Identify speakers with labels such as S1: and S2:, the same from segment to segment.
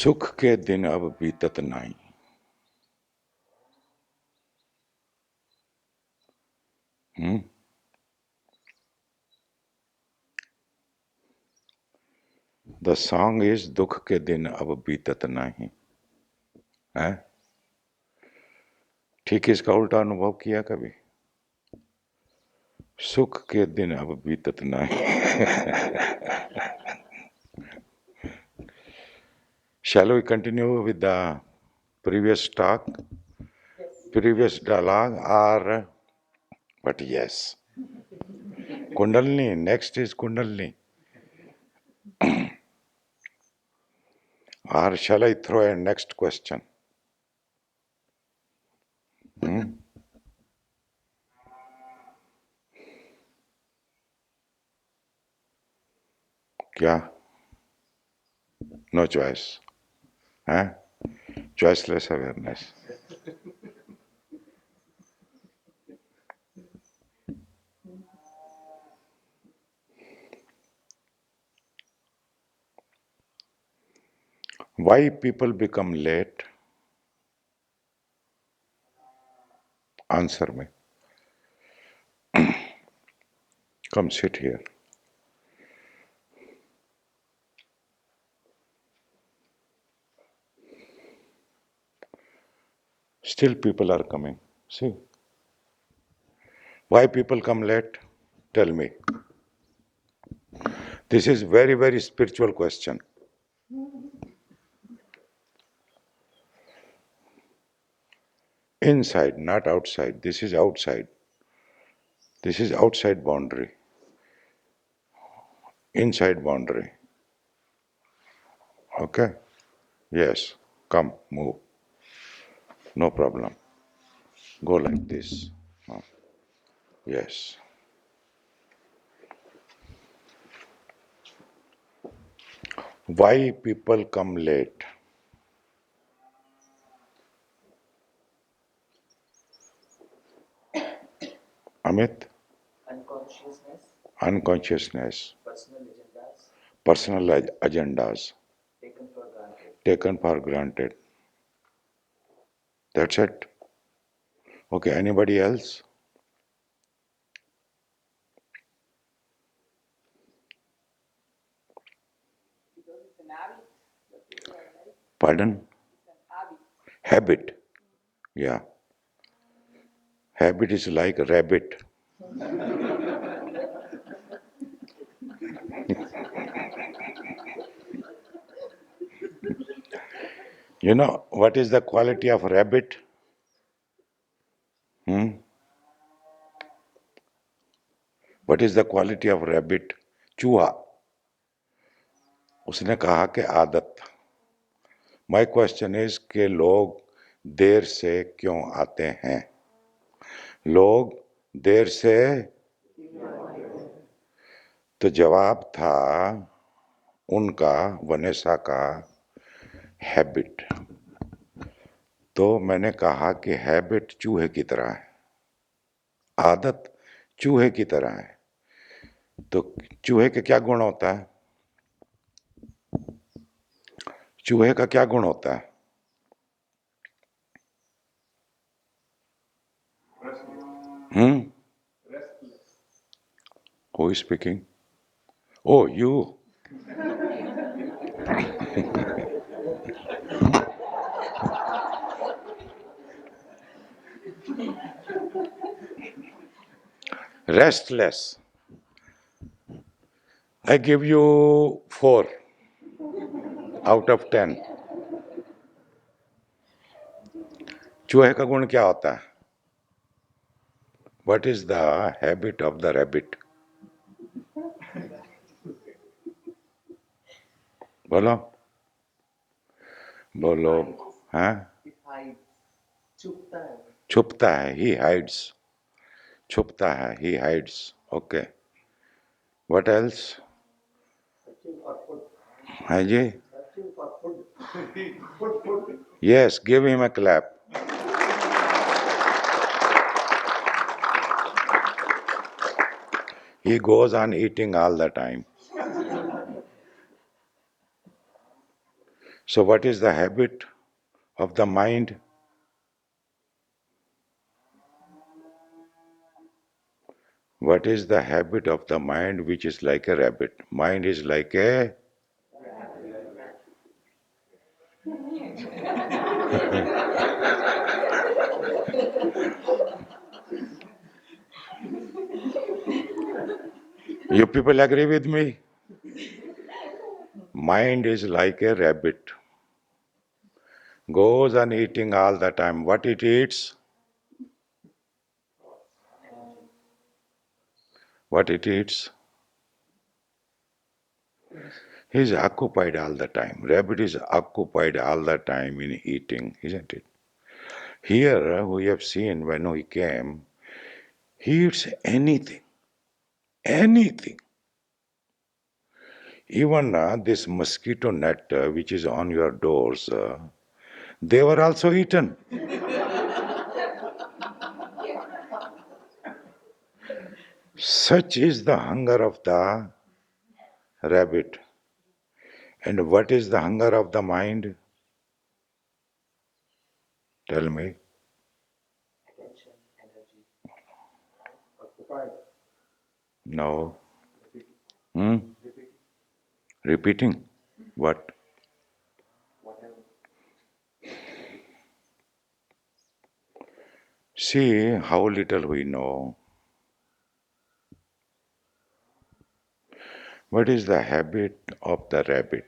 S1: सुख के दिन अब बीतत नाई। द सॉन्ग इज दुख के दिन अब बीतत नहीं है। ठीक इसका उल्टा अनुभव किया कभी? सुख के दिन अब बीतत नहीं। Shall we continue with the previous talk, previous dialogue, or but yes, Kundalini. Next is Kundalini. Or shall I throw a next question? क्या? No choice. Huh? Choiceless awareness. Why people become late? Answer me. Come sit here. Still people are coming. See. Why people come late? Tell me. This is very, very spiritual question. Inside, not outside. This is outside. This is outside boundary. Inside boundary. Okay? Yes. Come, move. No problem. Go like this. Yes. Why people come late? Amit?
S2: Unconsciousness.
S1: Unconsciousness.
S2: Personal agendas.
S1: Personal agendas.
S2: Taken for granted.
S1: Taken for granted. That's it. Okay, anybody else?
S2: Because it's an habit that people are like.
S1: Pardon?
S2: It's an habit.
S1: Habit. Yeah. Habit is like a rabbit. You know what is the quality of rabbit? What is the quality of rabbit? चूहा. उसने कहा कि आदत. My question is कि लोग देर से क्यों आते हैं? लोग देर से, तो जवाब था उनका, वनेसा का, हैबिट. तो मैंने कहा कि हैबिट चूहे की तरह है, आदत चूहे की तरह है. तो चूहे के क्या गुण होता है? चूहे का क्या गुण होता है? Who is speaking? Oh, you. Restless. I give you 4 out of 10. चूहे का गुण क्या होता है? What is the habit of the rabbit? बोलो बोलो. हाँ?
S2: It hides. छुपता है.
S1: छुपता है. He hides. छुपता है. He hides. Okay. What else?
S2: Searching for food.
S1: हाँ जी.
S2: Searching for food. Food.
S1: Yes, give him a clap. He goes on eating all the time. So, what is the habit of the mind? What is the habit of the mind which is like a rabbit? Mind is like a You people agree with me? Mind is like a rabbit. Goes on eating all the time. What it eats? What it eats? He is occupied all the time. Rabbit is occupied all the time in eating, isn't it? Here we have seen when we came, he eats anything, anything. Even this mosquito net which is on your doors, they were also eaten. Such is the hunger of the rabbit. And what is the hunger of the mind? Tell me.
S3: Attention, energy, occupied,
S1: No.
S3: repeating,
S1: Hmm?
S3: repeating,
S1: Repeating? What?
S3: whatever.
S1: See how little we know. What is the habit of the rabbit?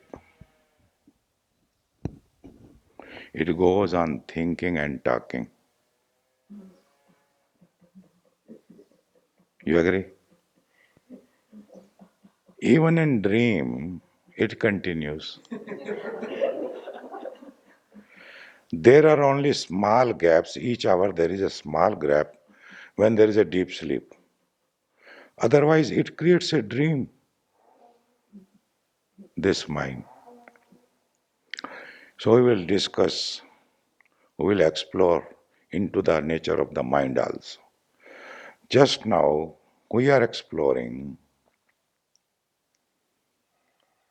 S1: It goes on thinking and talking. You agree? Even in dream, it continues. There are only small gaps. Each hour there is a small gap when there is a deep sleep. Otherwise, it creates a dream, this mind. So we will discuss, we will explore into the nature of the mind also. Just now, we are exploring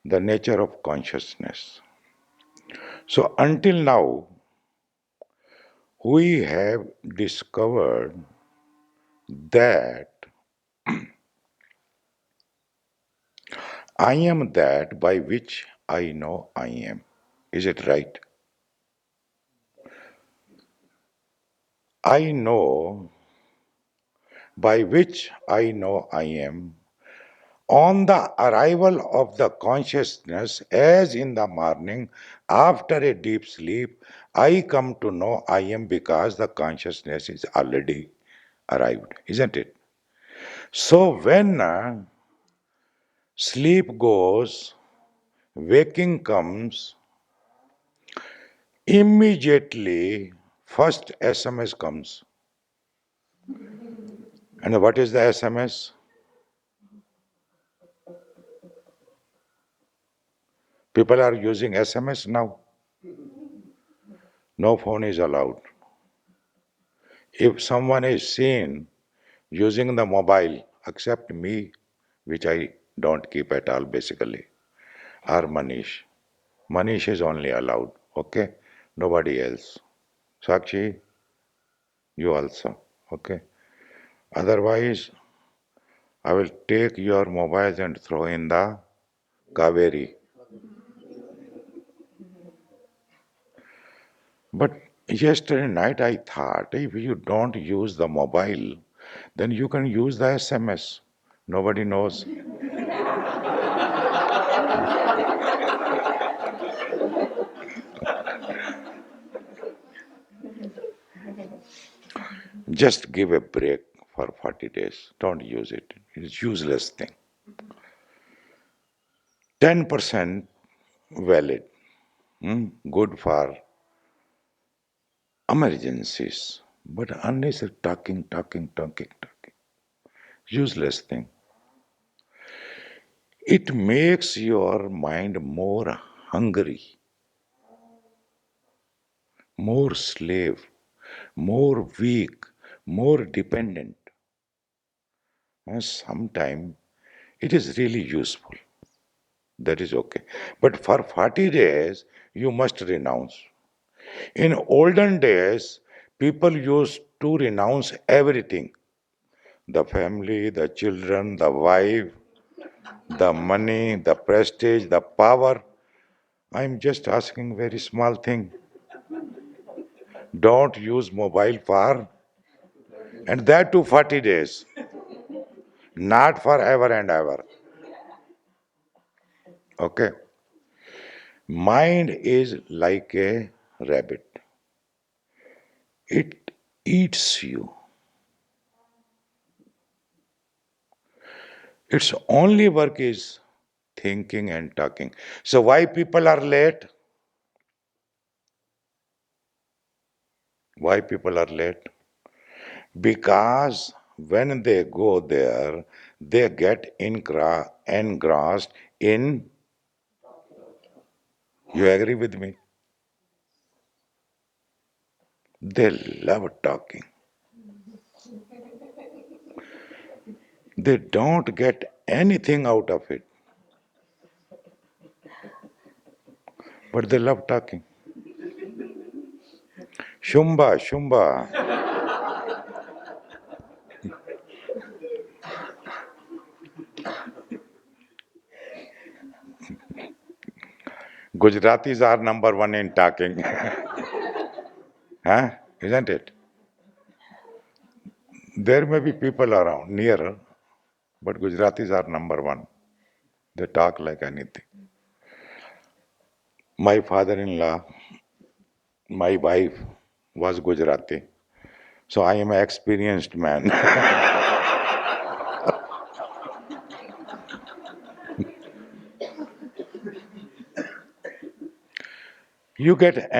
S1: the nature of consciousness. So until now, we have discovered that I am that by which I know I am. Is it right? I know by which I know I am. On the arrival of the consciousness, as in the morning, after a deep sleep, I come to know I am because the consciousness is already arrived, isn't it? So when sleep goes, waking comes, immediately first SMS comes. And what is the SMS? People are using SMS now. No phone is allowed. If someone is seen using the mobile, except me, which I don't keep at all basically, or Manish. Manish is only allowed, okay? Nobody else. Sakshi, you also, okay? Otherwise, I will take your mobiles and throw in the Kaveri. But yesterday night I thought if you don't use the mobile, then you can use the SMS. Nobody knows. Just give a break for 40 days. Don't use it. It's useless thing. 10% valid, good for emergencies. But unnecessary talking. Useless thing. It makes your mind more hungry, more slave, more weak, more dependent. And sometimes it is really useful. That is okay. But for 40 days, you must renounce. In olden days, people used to renounce everything: the family, the children, the wife, the money, the prestige, the power. I'm just asking very small thing. Don't use mobile for, and that too 40 days, not forever and ever. Okay? Mind is like a rabbit. It eats you. Its only work is thinking and talking. So why people are late? Why people are late? Because when they go there, they get engrossed in. You agree with me? They love talking. They don't get anything out of it, but they love talking. Shumba, Shumba. Gujaratis are number one in talking. Huh? Isn't it? There may be people around nearer, but Gujaratis are number one. They talk like anything. My father-in-law, my wife was Gujarati, so I am an experienced man. You get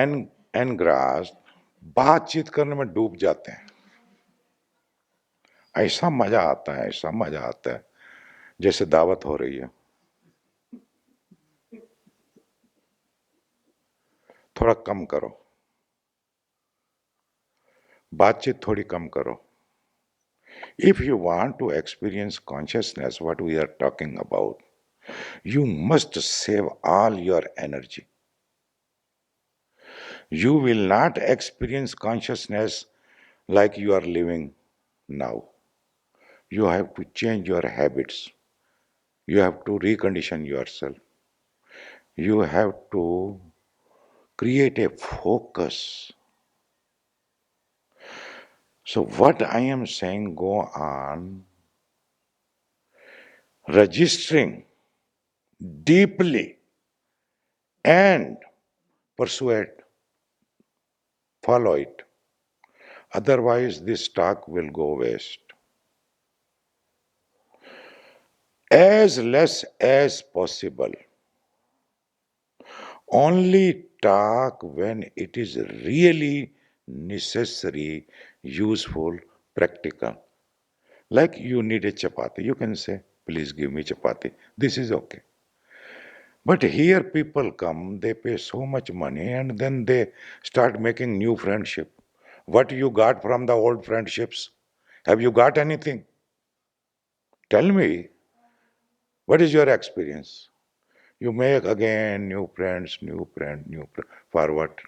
S1: engrossed, बातचीत करने में डूब जाते हैं. ऐसा मजा आता है, ऐसा मजा आता है, जैसे दावत हो रही है. थोड़ा कम करो, बातचीत थोड़ी कम करो. If you want to experience consciousness, what we are talking about, you must save all your energy. You will not experience consciousness like you are living now. You have to change your habits. You have to recondition yourself. You have to create a focus. So, what I am saying, go on registering deeply and pursue it, follow it. Otherwise, this talk will go waste. As less as possible. Only talk when it is really necessary, useful, practical. Like you need a chapati, you can say, please give me chapati. This is okay. But here people come, they pay so much money and then they start making new friendship. What you got from the old friendships? Have you got anything? Tell me, what is your experience? You make again new friends, new friend, new friend. For what?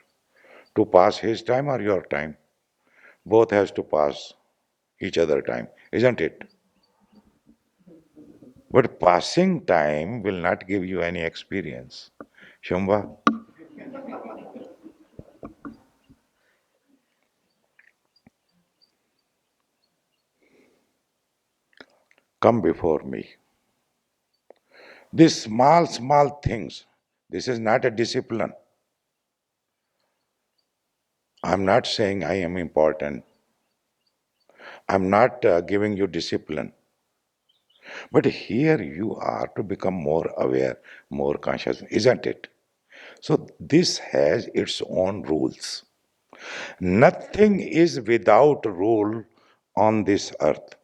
S1: To pass his time or your time? Both has to pass each other time, isn't it? But passing time will not give you any experience. Shamba, come before me. These small, small things, this is not a discipline. I'm not saying I am important. I'm not giving you discipline. But here you are to become more aware, more conscious, isn't it? So this has its own rules. Nothing is without rule on this earth.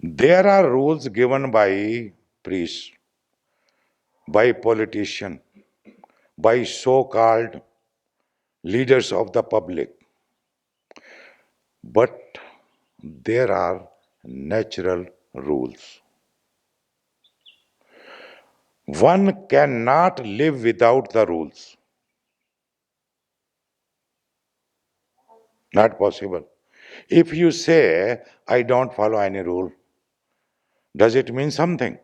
S1: There are rules given by priests, by politicians, by so-called leaders of the public. But there are natural rules. One cannot live without the rules. Not possible. If you say, I don't follow any rule, does it mean something?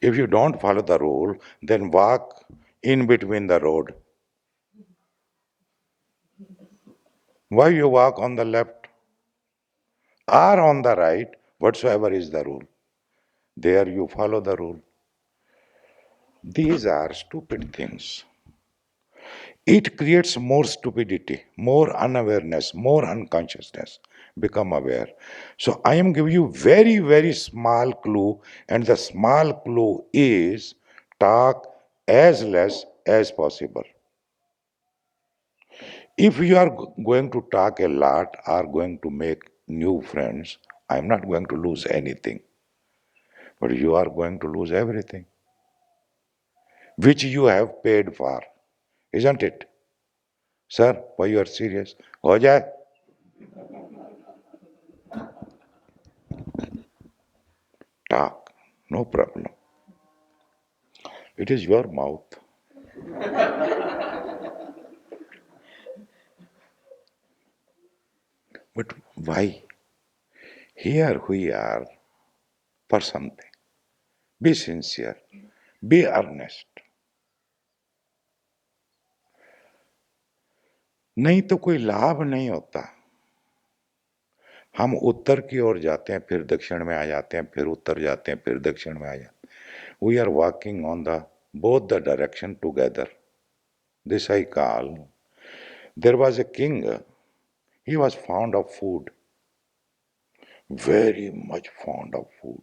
S1: If you don't follow the rule, then walk in between the road. Why you walk on the left or on the right, whatsoever is the rule? There you follow the rule. These are stupid things. It creates more stupidity, more unawareness, more unconsciousness. Become aware. So I am giving you very, very small clue, and the small clue is talk as less as possible. If you are going to talk a lot or going to make new friends, I am not going to lose anything. But you are going to lose everything, which you have paid for, isn't it? Sir, why you are serious? हो जाए? Talk, no problem. It is your mouth. But why? Here we are for something. Be sincere. Be earnest. नहीं तो कोई लाभ नहीं होता. हम उत्तर की ओर जाते हैं, फिर दक्षिण में आ जाते हैं, फिर उत्तर जाते हैं, फिर दक्षिण में आ जाते हैं. We are walking on the both the direction together. This I call. There was a king. He was fond of food. Very much fond of food.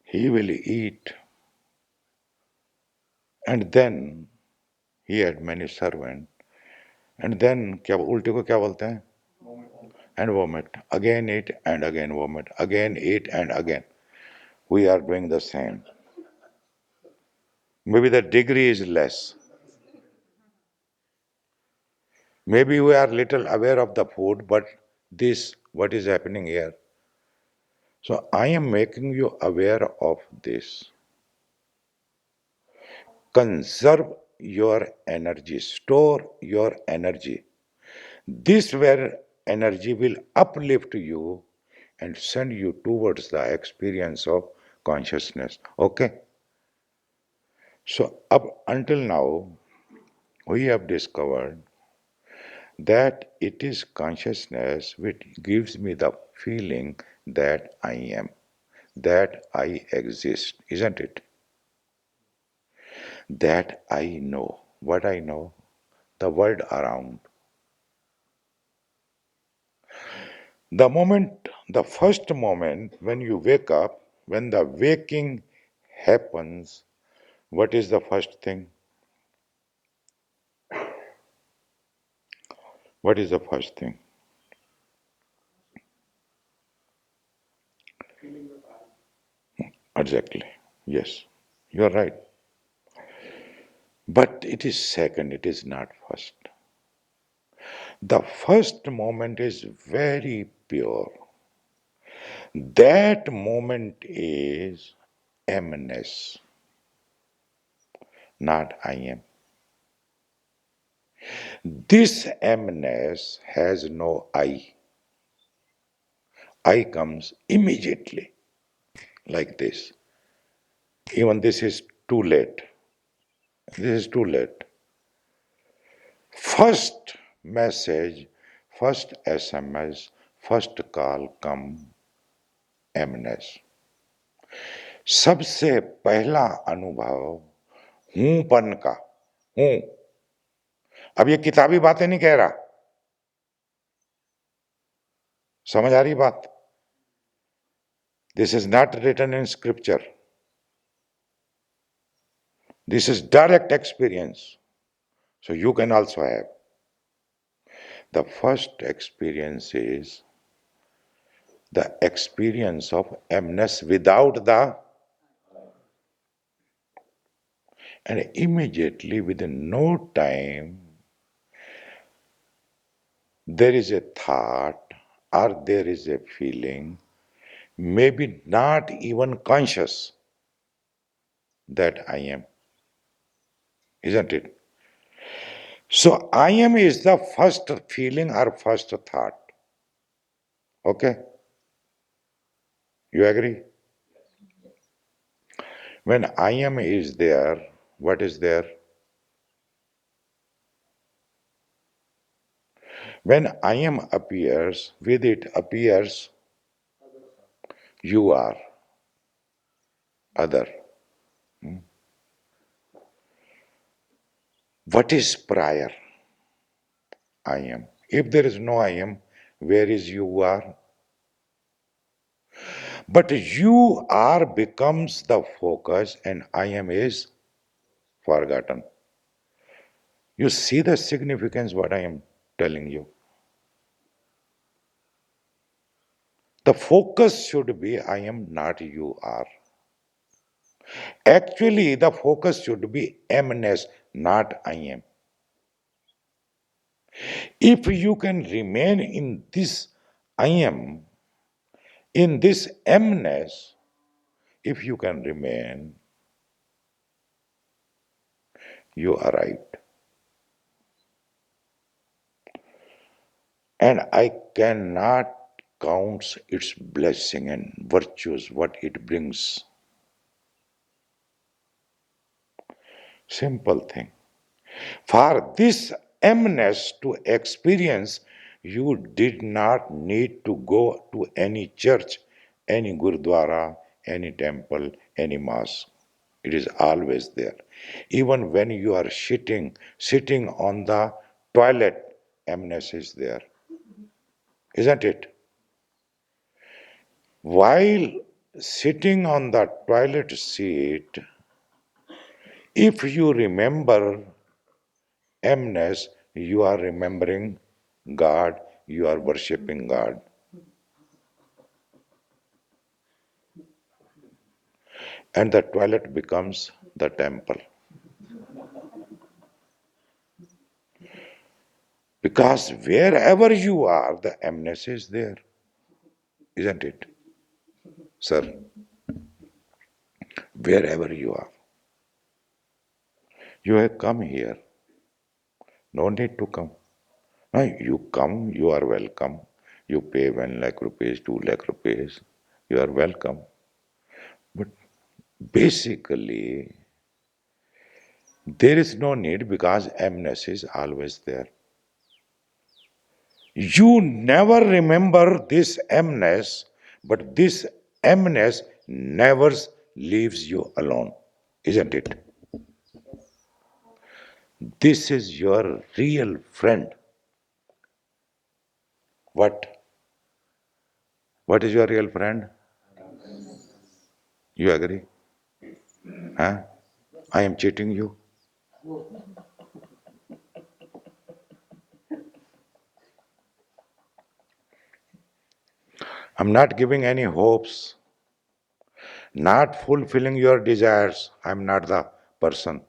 S1: He will eat. And then he had many servants. And then क्या उल्टे को क्या बोलते हैं? And vomit. Again eat and again vomit. Again eat and again. We are doing the same. Maybe the degree is less. Maybe we are little aware of the food, but this, what is happening here? So I am making you aware of this. Conserve your energy, store your energy. This where energy will uplift you and send you towards the experience of consciousness. Okay? So up until now, we have discovered that it is consciousness which gives me the feeling that I am, that I exist, isn't it? That I know. What I know? The world around. The first moment when you wake up, when the waking happens, what is the first thing? What is the first thing?
S3: Feeling the body.
S1: Exactly. Yes, you are right. But it is second, it is not first. The first moment is very pure. That moment is emness, not I am. This emness has no I. I comes immediately, like this. Even this is too late. This is too late. First message, first SMS, first call come emness. सबसे पहला अनुभव हूंपन का. हूं. अब ये किताबी बातें नहीं कह रहा. समझ आ रही बात? This is not written in scripture. This is direct experience. So you can also have. The first experience is the experience of emness without the, and immediately within no time there is a thought or there is a feeling maybe not even conscious that I am, isn't it? So I am is the first feeling or first thought. Okay? You agree? When I am is there, what is there? When I am appears, with it appears you are, other. What is prior? I am. If there is no I am, where is you are? But you are becomes the focus and I am is forgotten. You see the significance what I am telling you. The focus should be I am, not you are. Actually, the focus should be amness, not I am. If you can remain in this I am, in this amness, if you can remain, you arrived. And I cannot count its blessing and virtues, what it brings. Simple thing. For this amness to experience, you did not need to go to any church, any gurdwara, any temple, any mosque. It is always there. Even when you are sitting on the toilet, amness is there. Isn't it? While sitting on the toilet seat, if you remember amness, you are remembering God, you are worshipping God. And the toilet becomes the temple. Because wherever you are, the amness is there. Isn't it? Sir, wherever you are. You have come here. No need to come. No, you come, you are welcome. You pay 1 lakh rupees, 2 lakh rupees. You are welcome. But basically, there is no need because amnesty is always there. You never remember this amnesty, but this amnesty never leaves you alone, isn't it? This is your real friend. What? What is your real friend? You agree? Huh? I am cheating you. I'm not giving any hopes, not fulfilling your desires. I'm not the person.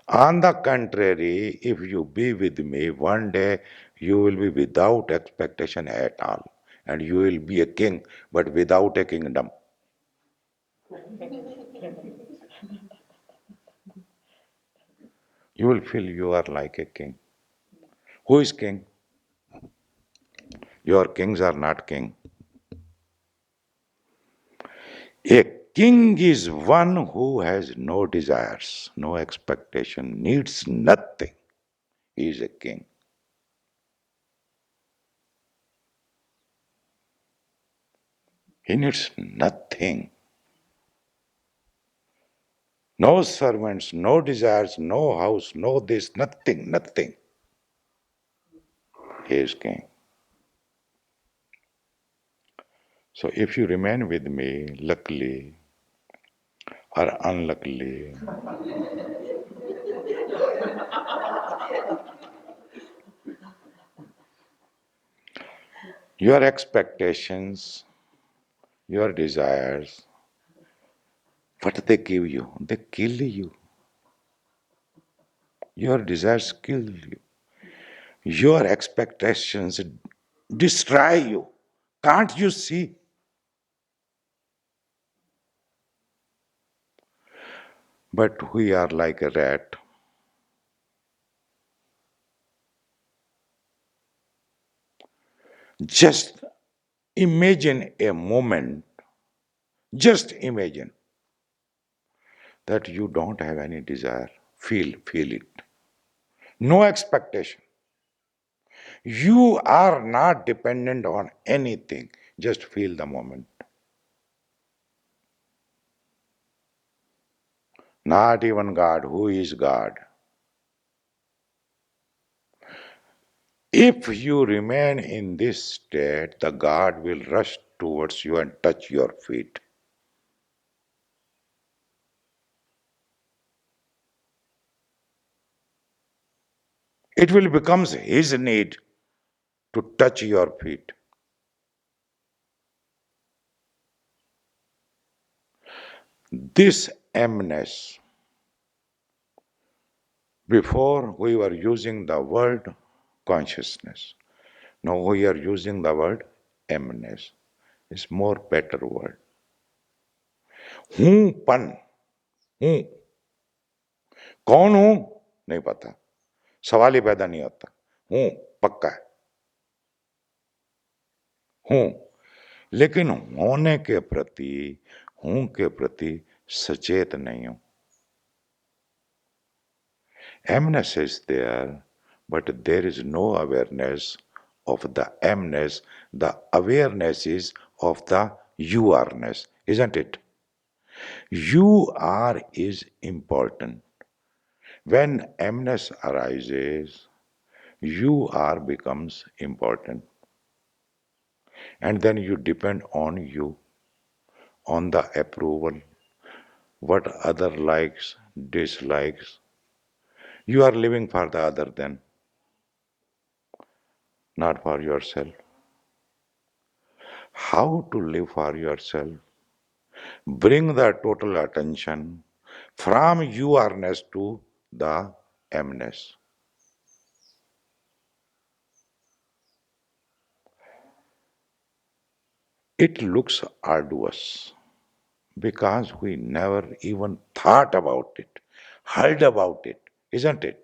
S1: On the contrary, if you be with me, one day you will be without expectation at all. And you will be a king, but without a kingdom. You will feel you are like a king. Who is king? Your kings are not king. A king is one who has no desires, no expectation, needs nothing. He is a king. He needs nothing. No servants, no desires, no house, no this, nothing, nothing. He is king. So if you remain with me, luckily or unluckily, your expectations, your desires, what they give you, they kill you. Your desires kill you. Your expectations destroy you. Can't you see? But we are like a rat. Just imagine a moment, just imagine that you don't have any desire. Feel it. No expectation. You are not dependent on anything. Just feel the moment. Not even God. Who is God? If you remain in this state, the God will rush towards you and touch your feet. It will become His need to touch your feet. This emness, before we were using the word consciousness. Now we are using the word emness. It's more better word. हूं पन हूं कौन हूं नहीं पता सवाल ही पैदा नहीं होता हूं पक्का है हूं लेकिन होने के प्रति हूं के प्रति सचेत नहीं हूं emness is there but there is no awareness of the emness, the awareness is of the you areness, isn't it? You are is important. When emness arises, you are becomes important. And then you depend on you, on the approval, what other likes, dislikes. You are living for the other then, not for yourself. How to live for yourself? Bring the total attention from you-arness to the emness. It looks arduous because we never even thought about it, heard about it, isn't it?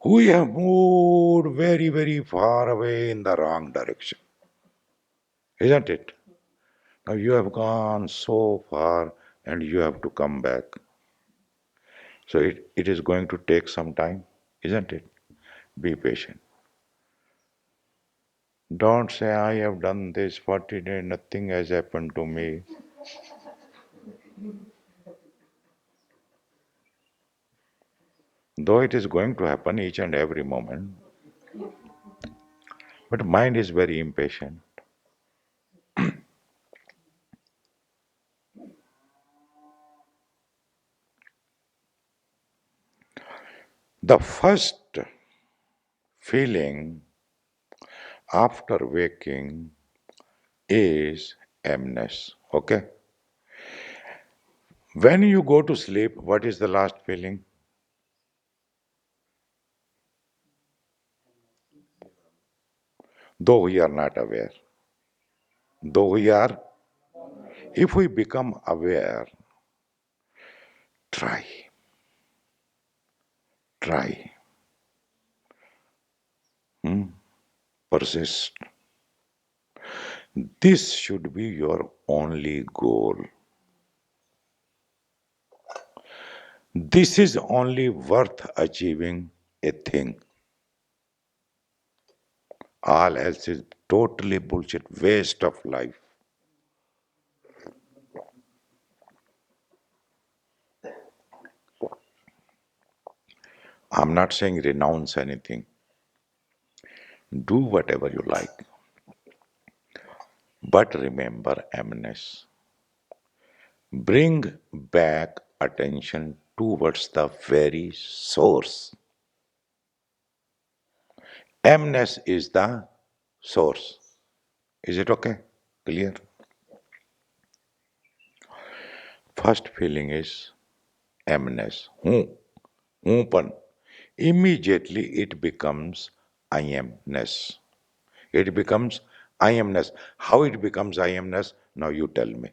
S1: We have moved very, very far away in the wrong direction, isn't it? Now you have gone so far and you have to come back. So it is going to take some time, isn't it? Be patient. Don't say, I have done this, what did I, nothing has happened to me. Though it is going to happen each and every moment, but mind is very impatient. The first feeling after waking is emness. Okay? When you go to sleep, what is the last feeling? Though we are not aware. Though we are, if we become aware, try. Try. Persist. This should be your only goal. This is only worth achieving a thing. All else is totally bullshit, waste of life. I'm not saying renounce anything. Do whatever you like. But remember emness. Bring back attention towards the very source. Emness is the source. Is it okay? Clear? First feeling is emness. Pan. Immediately it becomes I amness. It becomes I amness. How it becomes I amness? Now you tell me.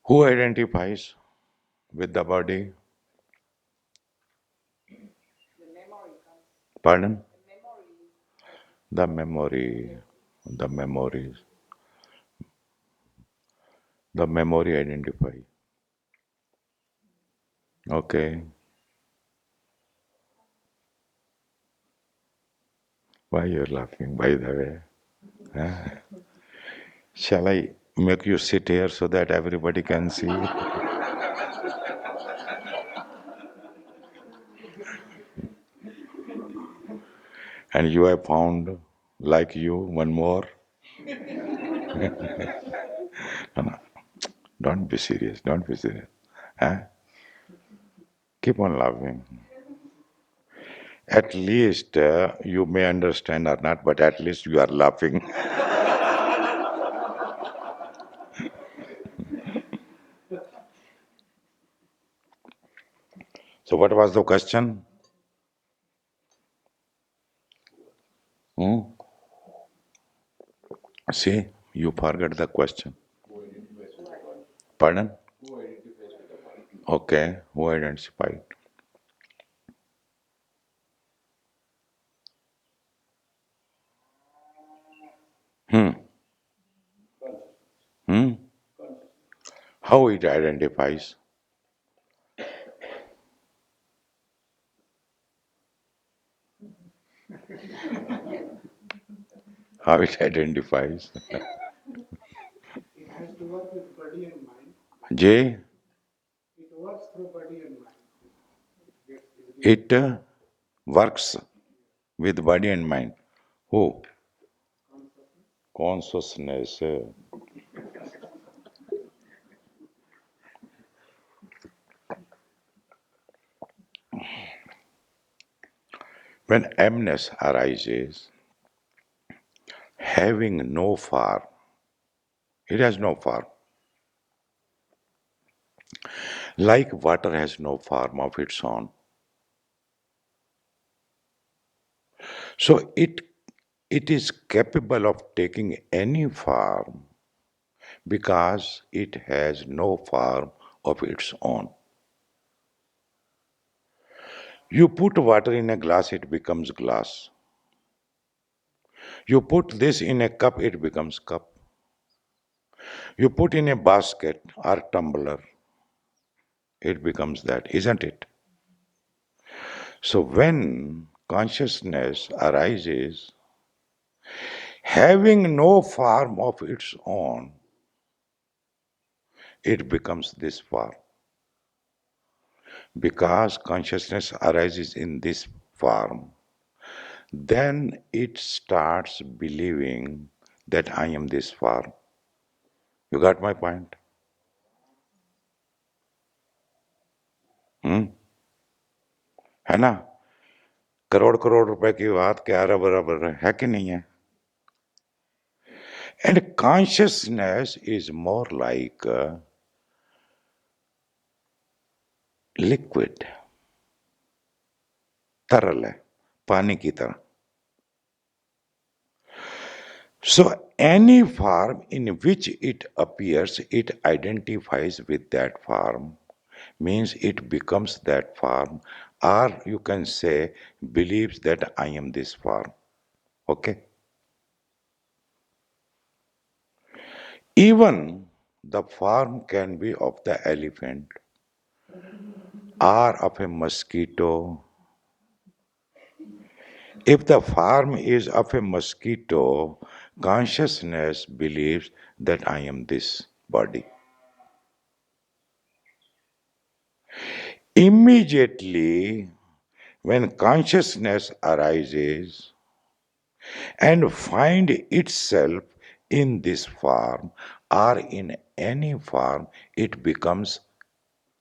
S1: Who identifies with the body?
S2: The memory comes.
S1: Pardon?
S2: The memory.
S1: The memory. The memories. The memory identify. Okay. Why you're laughing, by the way? Huh? Shall I make you sit here so that everybody can see? And you have found, like you, one more? No, no. Don't be serious. Don't be serious. Huh? Keep on laughing. At least you may understand or not, but at least you are laughing. So, what was the question? Hmm? See, you forgot the question. Pardon? Okay, who identified? Hmm. Hmm? How it identifies? How it identifies?
S3: It has to work with body and mind.
S1: J,
S3: It works through body and mind. Gets easily.
S1: it works with body and mind. Who? Consciousness. When emptiness arises, having no form, it has no form. Like water has no form of its own. So it is capable of taking any form because it has no form of its own. You put water in a glass, it becomes glass. You put this in a cup, it becomes cup. You put in a basket or tumbler, it becomes that, isn't it? So when consciousness arises, having no form of its own, it becomes this form. Because consciousness arises in this form, then it starts believing that I am this form. You got my point? है ना? करोड़ करोड़ रुपए की बात क्या बराबर है कि नहीं है? And consciousness is more like liquid, तरल है, पानी की तरह. So any form in which it appears, it identifies with that form, means it becomes that form, or you can say believes that I am this form. Okay? Even the form can be of the elephant or of a mosquito. If the form is of a mosquito, consciousness believes that I am this body. Immediately, when consciousness arises and find itself in this form or in any form, it becomes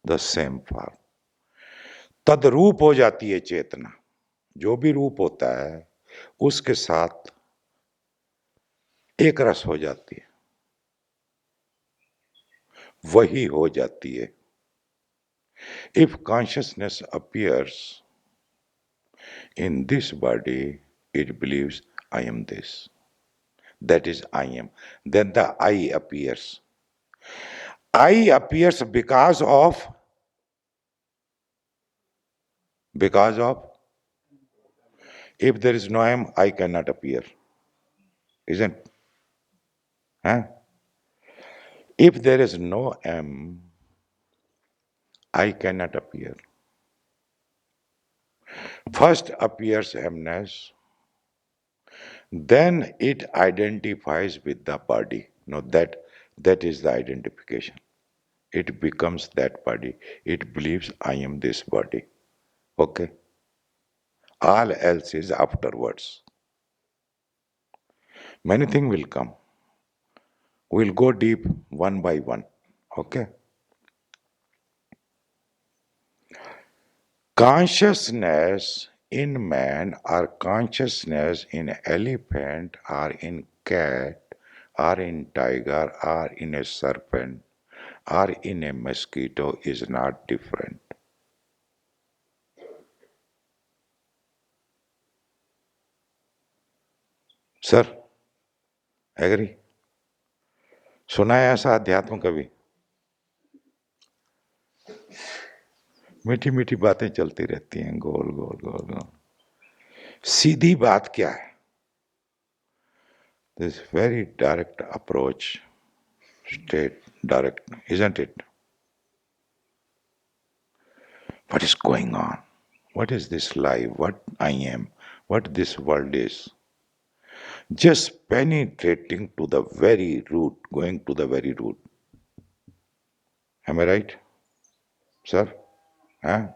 S1: the same form. तद्रूप हो जाती है चेतना. जो भी रूप होता है उसके साथ एक रस हो जाती है, वही हो जाती है. If consciousness appears in this body, it believes I am this. That is I am. Then the I appears. I appears because of if there is no M, I cannot appear. Isn't? Huh? If there is no M, I cannot appear. First appears Mness, then it identifies with the body. No, that is the identification. It becomes that body. It believes I am this body. Okay? All else is afterwards. Many things will come. We'll go deep one by one. Okay? Consciousness in man or consciousness in elephant or in cat or in tiger or in a serpent or in a mosquito is not different. Sir agree सुना है ऐसा अध्यात्म कभी मीठी मीठी बातें चलती रहती हैं गोल गोल गोल गोल सीधी बात क्या है this very direct approach straight direct isn't it what is going on what is this life what I am what this world is just penetrating to the very root going to the very root am I right sir huh?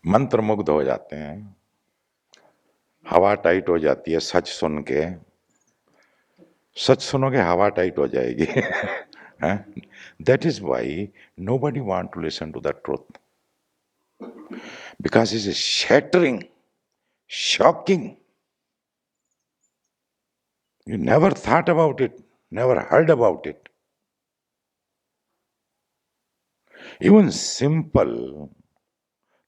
S1: मंत्र मुग्ध हो जाते हैं हवा tight हो जाती है सच सुन के सच सुनोगे हवा टाइट हो जाएगी that is why nobody want to listen to the truth because it's shattering shocking you never thought about it never heard about it even simple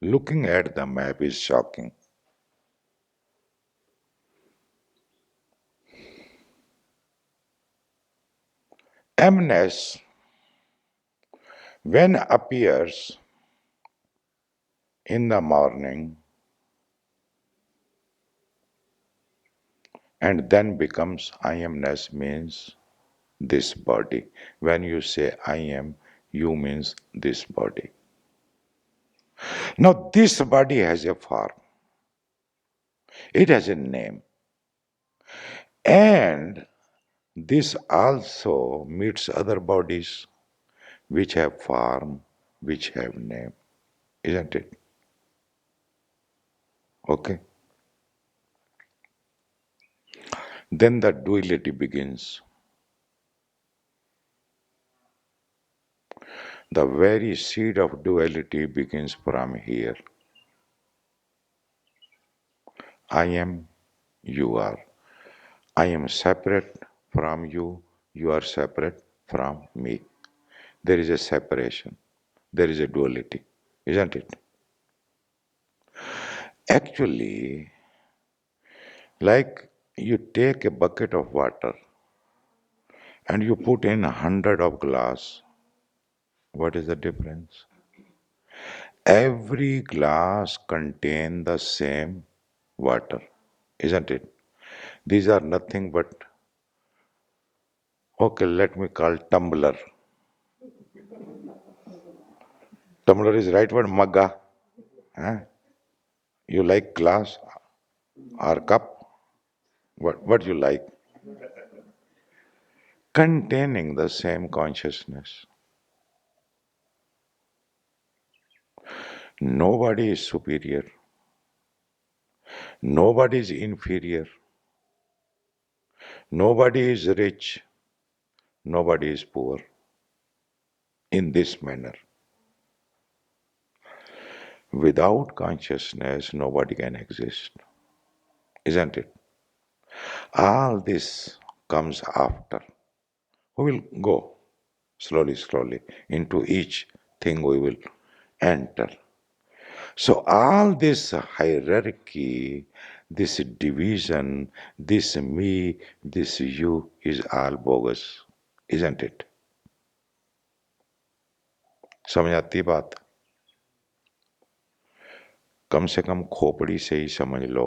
S1: looking at the map is shocking Mness when appears in the morning and then becomes I amness means this body. When you say I am, you means this body. Now this body has a form. It has a name. And this also meets other bodies which have form, which have name. Isn't it? Okay. Then the duality begins. The very seed of duality begins from here. I am, you are. I am separate from you, you are separate from me. There is a separation. There is a duality, isn't it? Actually, like you take a bucket of water and you put in 100 of glass, what is the difference? Every glass contains the same water, isn't it? These are nothing but, okay, let me call tumbler. Tumbler is right word, magga. Huh? You like glass or cup? What you like? Containing the same consciousness. Nobody is superior. Nobody is inferior. Nobody is rich. Nobody is poor. In this manner. Without consciousness, nobody can exist. Isn't it? All this comes after. We will go slowly, slowly into each thing we will enter. So all this hierarchy, this division, this me, this you is all bogus, isn't it? समझ आती बात? कम से कम खोपड़ी से ही समझ लो,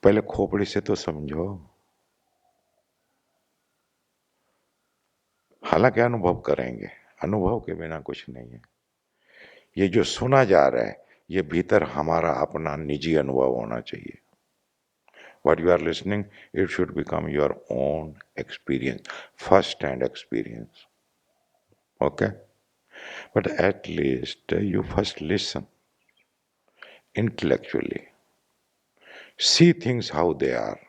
S1: पहले खोपड़ी से तो समझो। हालांकि अनुभव करेंगे, अनुभव के बिना कुछ नहीं है। ये जो सुना जा रहा है ये भीतर हमारा अपना निजी अनुभव होना चाहिए। What you are listening, it should become your own experience, first-hand experience. Okay? But at least you first listen intellectually. See things how they are.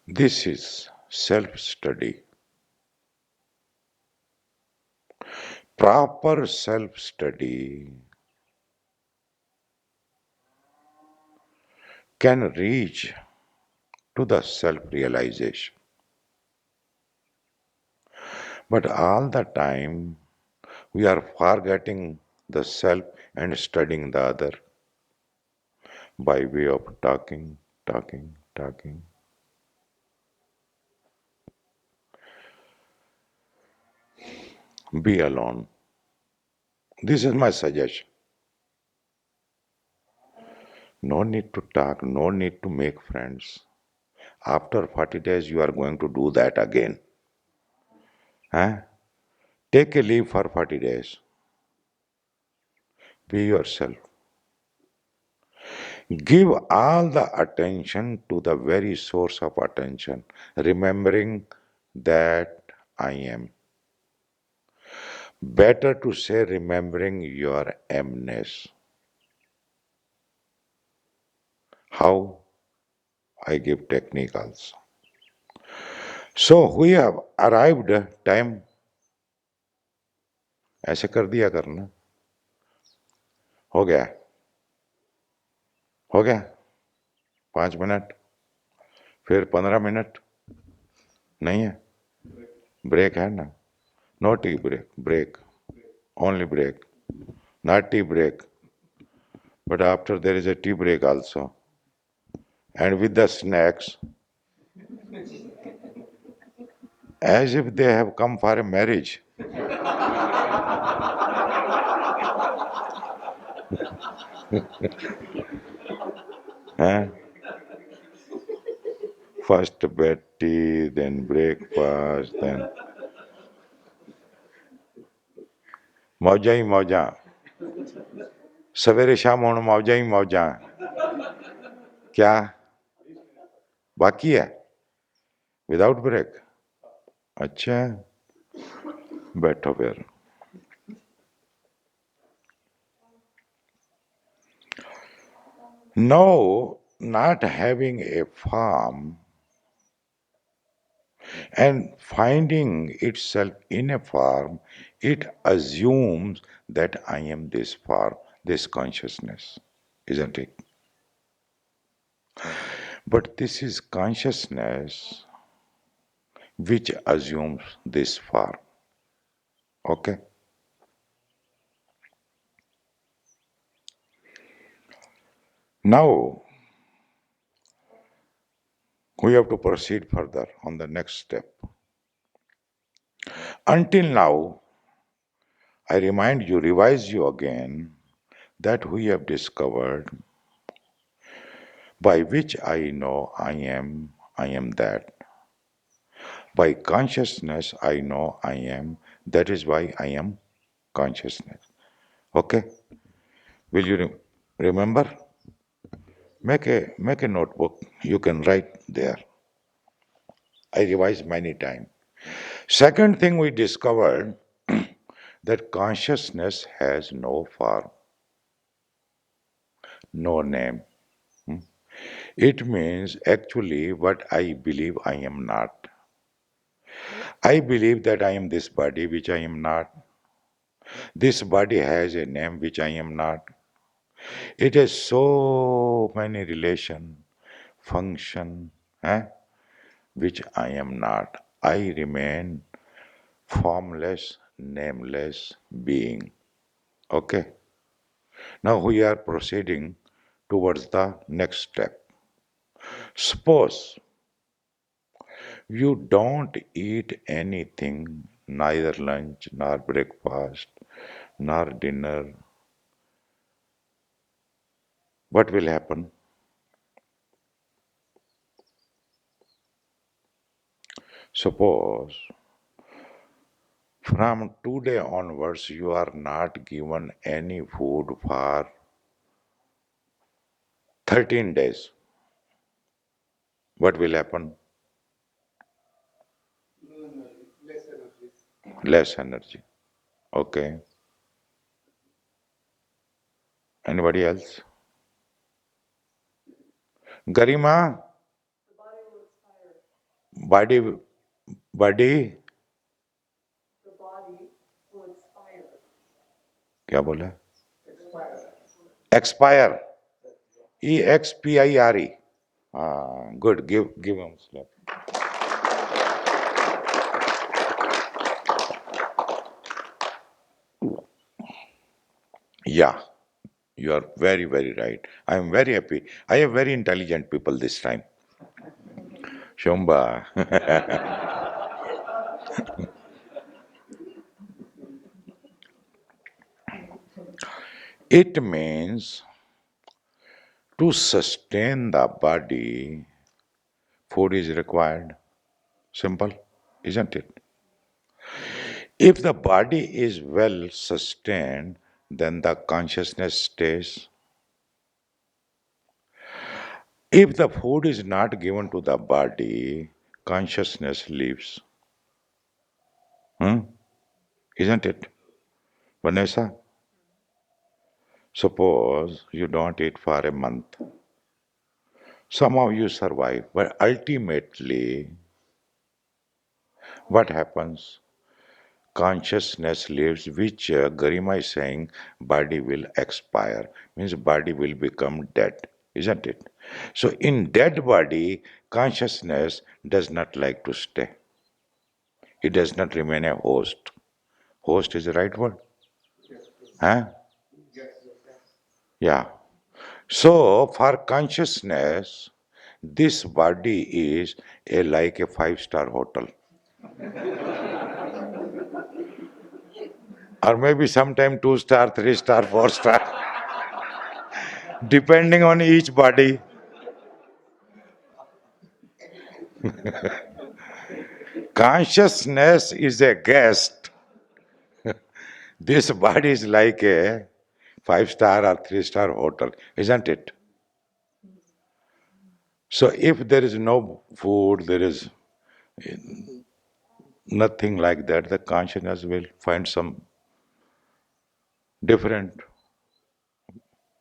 S1: This is self-study. Proper self-study can reach to the self-realization. But all the time we are forgetting the self and studying the other by way of talking, talking, talking. Be alone. This is my suggestion. No need to talk, no need to make friends. After 40 days, you are going to do that again. Huh? Take a leave for 40 days. Be yourself. Give all the attention to the very source of attention, remembering that I am. Better to say remembering your amness. How? I give technique also. So we have arrived time. ऐसे कर दिया करना. हो गया. हो गया. 5 minute. फिर 15 minute. नहीं है. ब्रेक है ना. No tea break. Break. Only break. Not tea break. But after there is a tea break also. And with the snacks. As if they have come for a marriage. Huh? First bed tea, then breakfast, then मौजा ही मौजा. सवेरे शाम होने मौजा ही मौजा. क्या बाकी है? Without break? अच्छा, बैठो फिर. No, not having a farm and finding itself in a form, it assumes that I am this form, this consciousness, isn't it? But this is consciousness which assumes this form. Okay? Now, we have to proceed further on the next step. Until now, I remind you, revise you again, that we have discovered by which I know I am that. By consciousness, I know I am, that is why I am consciousness. Okay? Will you remember? Make a notebook, you can write there. I revised many times. Second thing we discovered that consciousness has no form, no name. It means actually what I believe I am not. I believe that I am this body which I am not. This body has a name which I am not. It has so many relations function, which I am not. I remain formless, nameless being. Okay. Now we are proceeding towards the next step. Suppose you don't eat anything, neither lunch, nor breakfast, nor dinner. What will happen? Suppose from today onwards you are not given any food for 13 days. What will happen?
S3: No energy, less energy.
S1: Less energy. Okay. Anybody else? Garima,
S2: The body will expire.
S1: body, body,
S2: The body will expire.
S1: क्या बोला?
S3: Expire.
S1: Expire. EXPIRE. Ah, good. Give him slap. Yeah, you are very, very right. I am very happy. I have very intelligent people this time. Shomba. It means to sustain the body, food is required. Simple, isn't it? If the body is well sustained, then the consciousness stays. If the food is not given to the body, consciousness leaves. Isn't it? Vanessa, suppose you don't eat for a month. Somehow you survive, but ultimately, what happens? Consciousness leaves, which Garima is saying, body will expire, means body will become dead, isn't it? So in dead body, consciousness does not like to stay. It does not remain a host. Host is the right word?
S3: Yes,
S1: Huh?
S3: yes,
S1: Yeah. So for consciousness, this body is like a five-star hotel. Or maybe sometime two-star, three-star, four-star, depending on each body. Consciousness is a guest. This body is like a five-star or three-star hotel, isn't it? So if there is no food, there is nothing like that, the consciousness will find some different,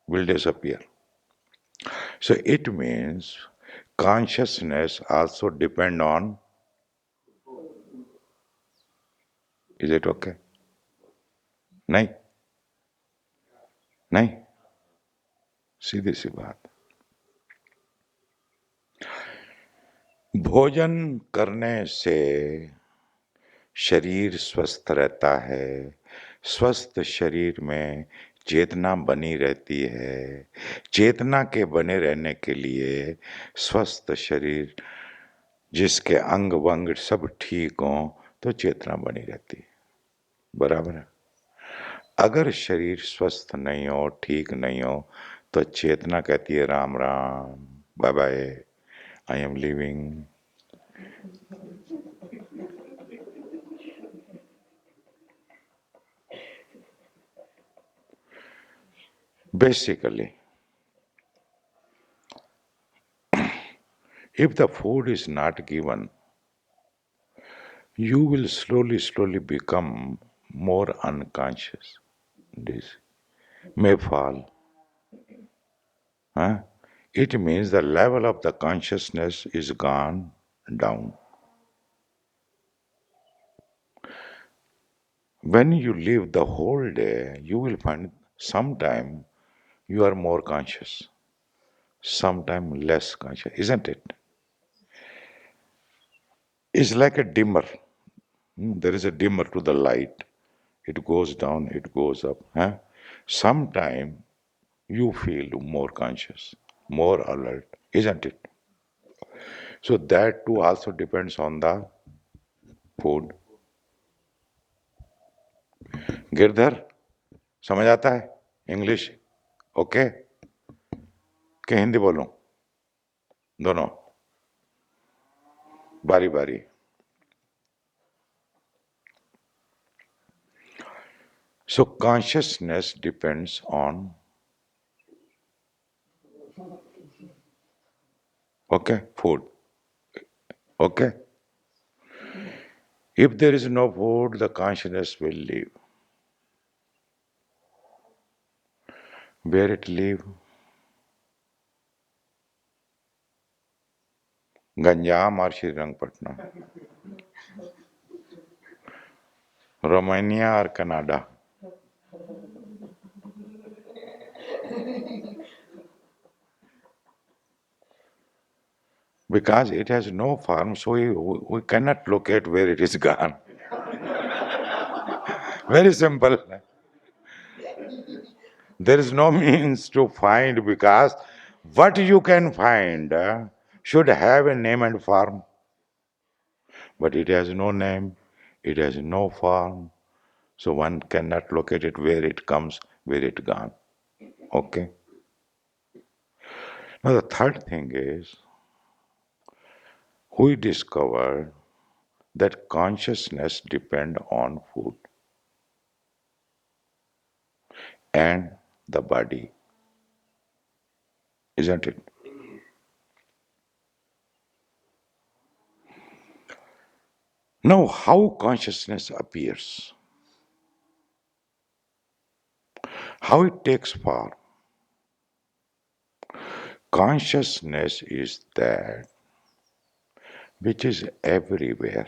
S1: will disappear. So it means consciousness also depend on, is it okay? नहीं नहीं सीधी सी बात. भोजन करने से शरीर स्वस्थ रहता है. स्वस्थ शरीर में चेतना बनी रहती है. चेतना के बने रहने के लिए स्वस्थ शरीर, जिसके अंग वंग सब ठीक हों, तो चेतना बनी रहती है. बराबर है. अगर शरीर स्वस्थ नहीं हो, ठीक नहीं हो, तो चेतना कहती है राम राम, bye bye, I am living. Basically, if the food is not given, you will slowly become more unconscious. This may fall. Huh? It means the level of the consciousness is gone down. When you live the whole day, you will find sometime you are more conscious. sometimes less conscious, isn't it? It's like a dimmer. There is a dimmer to the light. It goes down, it goes up. Huh? Sometime you feel more conscious, more alert, isn't it? So that too also depends on the food. Girdhar समझ आता है English? Okay कि हिंदी बोलूं? दोनों बारी बारी. So consciousness depends on, okay, food. Okay? If there is no food, the consciousness will leave. Where it leave? Ganjam or Srirangpatna, Romania or Canada. Because it has no form, so we cannot locate where it is gone. Very simple. There is no means to find because what you can find should have a name and form. But it has no name, it has no form, so one cannot locate it where it comes, where it gone. Okay? Now the third thing is, we discovered that consciousness depends on food and the body, isn't it? Now, how consciousness appears, how it takes form. Consciousness is that which is everywhere.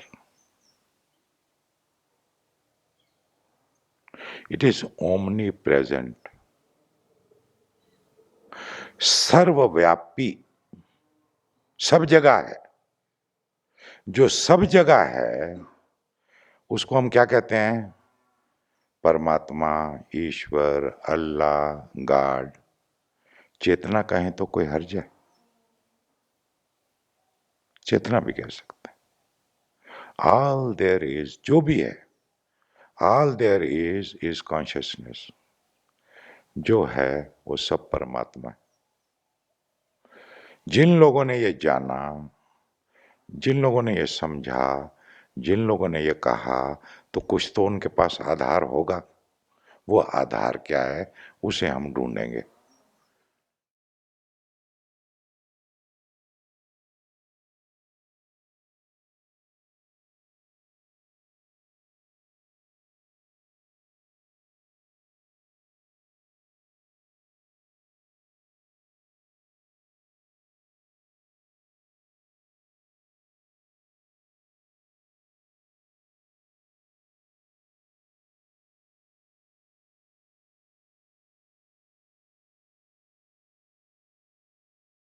S1: It is omnipresent, सर्वव्यापी, सब जगह है. जो सब जगह है उसको हम क्या कहते हैं? परमात्मा, ईश्वर, अल्लाह, गॉड. चेतना कहें तो कोई हर्ज है? चेतना भी कह सकते हैं. ऑल देयर इज, जो भी है, ऑल देयर इज कॉन्शियसनेस. जो है वो सब परमात्मा है. जिन लोगों ने ये जाना, जिन लोगों ने ये समझा, जिन लोगों ने ये कहा, तो कुछ तो उनके पास आधार होगा. वो आधार क्या है उसे हम ढूंढेंगे.